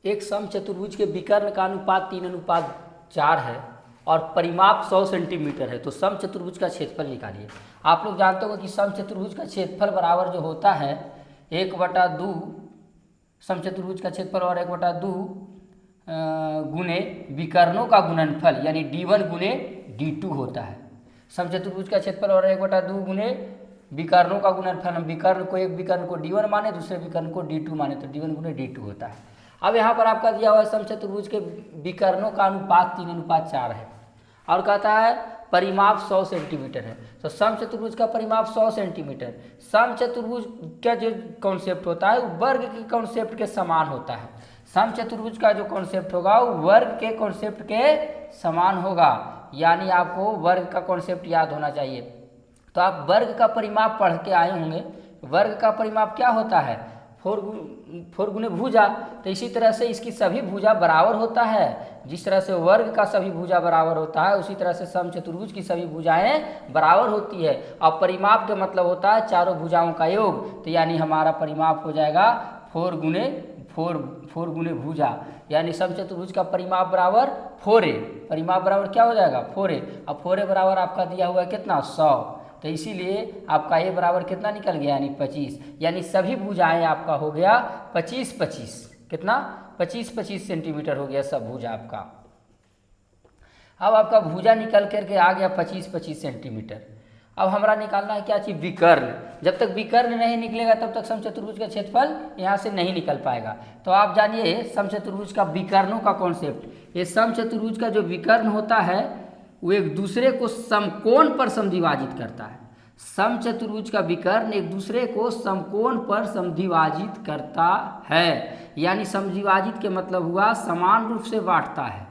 एक समचतुर्भुज के विकर्ण का अनुपात 3:4 है और परिमाप 100 सेंटीमीटर है, तो समचतुर्भुज का क्षेत्रफल निकालिए। आप लोग जानते हो कि समचतुर्भुज का क्षेत्रफल बराबर जो होता है 1/2 समचतुर्भुज का क्षेत्रफल और 1/2 गुने विकर्णों का गुणनफल यानी d1 गुने d2 होता है। समचतुर्भुज का क्षेत्रफल और 1/2 गुने विकर्णों का गुणनफल, हम विकर्ण को एक विकर्ण को d1 माने, दूसरे विकर्ण को d2 माने, तो d1 गुने d2 होता है। अब यहाँ पर आपका दिया हुआ है समचतुर्भुज के विकर्णों का अनुपात 3:4 है और कहता है परिमाप 100 सेंटीमीटर है। तो समचतुर्भुज का परिमाप 100 सेंटीमीटर, समचतुर्भुज का जो कॉन्सेप्ट होता है वो वर्ग के कॉन्सेप्ट के समान होता है। समचतुर्भुज का जो कॉन्सेप्ट होगा वो वर्ग के कॉन्सेप्ट के समान होगा, यानी आपको वर्ग का कॉन्सेप्ट याद होना चाहिए। तो आप वर्ग का परिमाप पढ़ के आए होंगे। वर्ग का परिमाप क्या होता है? 4 गुने भुजा। तो इसी तरह से इसकी सभी भुजा बराबर होता है। जिस तरह से वर्ग का सभी भुजा बराबर होता है उसी तरह से समचतुर्भुज की सभी भुजाएं बराबर होती है। और परिमाप का मतलब होता है चारों भुजाओं का योग। तो यानी हमारा परिमाप हो जाएगा 4 गुने भुजा, यानी समचतुर्भुज का परिमाप बराबर 4a। परिमाप बराबर क्या हो जाएगा? 4a। अब 4a बराबर आपका दिया हुआ है कितना? 100। तो इसीलिए आपका a बराबर कितना निकल गया? यानी 25। यानी सभी भुजाएं आपका हो गया 25-25। कितना? 25-25 सेंटीमीटर हो गया सब भुजा आपका। अब आपका भुजा निकल करके आ गया 25-25 सेंटीमीटर। अब हमारा निकालना है क्या चीज? विकर्ण। जब तक विकर्ण नहीं निकलेगा तब तक समचतुर्भुज का क्षेत्रफल यहाँ से नहीं निकल पाएगा। तो आप जानिए समचतुर्भुज का विकर्णों का कॉन्सेप्ट। ये समचतुर्भुज का जो विकर्ण होता है वो एक दूसरे को समकोण पर समद्विभाजित करता है। समचतुर्भुज का विकर्ण एक दूसरे को समकोण पर समद्विभाजित करता है, यानी समद्विभाजित के मतलब हुआ समान रूप से बांटता है।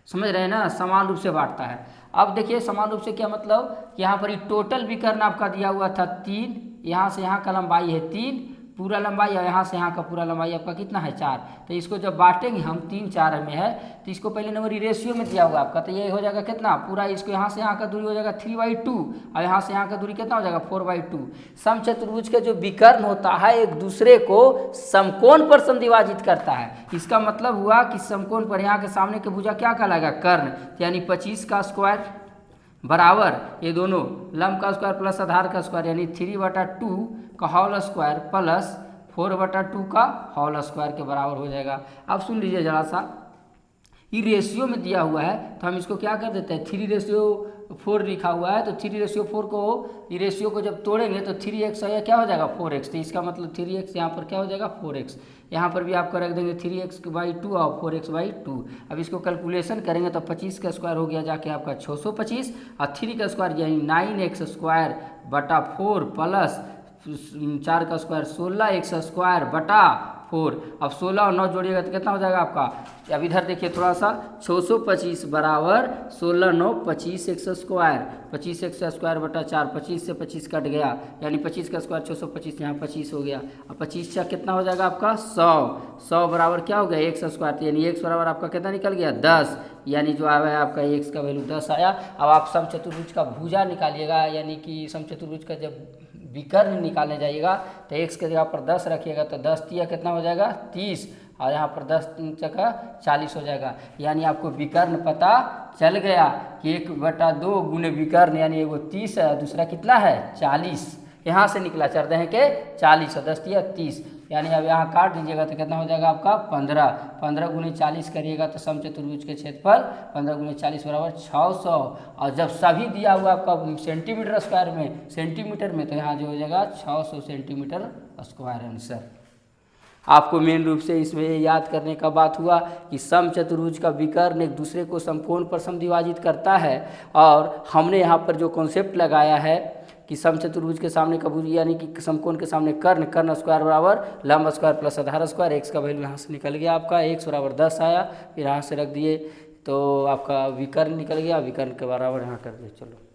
समझ रहे हैं ना? समान रूप से बांटता है। अब देखिए समान रूप से क्या मतलब, यहाँ पर टोटल विकर्ण आपका दिया हुआ था 3, यहाँ से यहाँ का लंबाई है 3 पूरा लंबाई, और यहाँ से यहाँ का पूरा लंबाई आपका कितना है? 4। तो इसको जब बांटेंगे हम 3-4 में है तो इसको पहले नंबर रेशियो में दिया होगा आपका, तो ये हो जाएगा कितना? पूरा इसको यहाँ से यहाँ का दूरी हो जाएगा 3/2 और यहाँ से यहाँ का दूरी कितना हो जाएगा? 4/2। समचतुर्भुज के जो विकर्ण होता है एक दूसरे को समकोण पर समद्विभाजित करता है। इसका मतलब हुआ कि समकोण पर यहाँ के सामने के भुजा क्या कहलाएगा? कर्ण। यानी 25 का स्क्वायर बराबर ये दोनों लंब का स्क्वायर प्लस आधार का स्क्वायर, यानी 3/2 का होल स्क्वायर प्लस 4/2 का होल स्क्वायर के बराबर हो जाएगा। अब सुन लीजिए जरा सा, ये रेशियो में दिया हुआ है तो हम इसको क्या कर देते हैं? 3/4 लिखा हुआ है तो 3/4 को ये रेशियो को जब तोड़ेंगे तो 3x या क्या हो जाएगा? 4x। तो इसका मतलब 3x यहाँ पर क्या हो जाएगा? 4x। यहाँ पर भी आपको रख देंगे 3x/2 और 4x/2। अब इसको कैलकुलेशन करेंगे तो 25 का स्क्वायर हो गया जाके आपका 625 और 3 का स्क्वायर यानी 9x² / 4 प्लस 4 का स्क्वायर 16x² / 4। अब 16 और 9 जोड़िएगा तो कितना हो जाएगा आपका? अब इधर देखिए थोड़ा सा, 625 बराबर 16 9 25x², 25x² / 4, 25 से 25 कट गया यानी 25 का स्क्वायर 625, यहाँ 25 हो गया। अब 25 का कितना हो जाएगा आपका? 100 बराबर क्या हो गया? x²। यानी x बराबर आपका कितना निकल गया? 10। यानी जो आया है आपका x का वैल्यू 10 आया। अब आप समचतुर्भुज का भुजा निकालिएगा, यानी कि समचतुर्भुज का जब विकर्ण निकालने जाइएगा तो x के जगह पर 10 रखिएगा तो 10 तिया कितना हो जाएगा? 30 और यहाँ पर 10 चका 40 हो जाएगा। यानी आपको विकर्ण पता चल गया कि 1/2 गुने विकर्ण, यानी एगो 30 है दूसरा कितना है? 40। यहाँ से निकला 4 हैं के 40 और 10 तिया 30। यानी अब यहाँ काट दीजिएगा तो कितना हो जाएगा आपका? 15। 15 गुने 40 करिएगा तो समचतुर्भुज के क्षेत्रफल 15 गुने 40 बराबर 600। और जब सभी दिया हुआ आपका सेंटीमीटर स्क्वायर में, सेंटीमीटर में, तो यहाँ जो हो जाएगा 600 सेंटीमीटर स्क्वायर आंसर। आपको मेन रूप से इसमें याद करने का बात हुआ कि समचतुर्भुज का विकर्ण एक दूसरे को समकोण पर समद्विभाजित करता है। और हमने यहाँ पर जो कॉन्सेप्ट लगाया है कि समचतुर्भुज के सामने का भुजा यानी कि समकोण के सामने कर्ण स्क्वायर बराबर लंब स्क्वायर प्लस आधार स्क्वायर। x का वैल्यू यहाँ से निकल गया आपका, x बराबर 10 आया, फिर यहाँ से रख दिए तो आपका विकर्ण निकल गया, विकर्ण के बराबर यहाँ कर दिए। चलो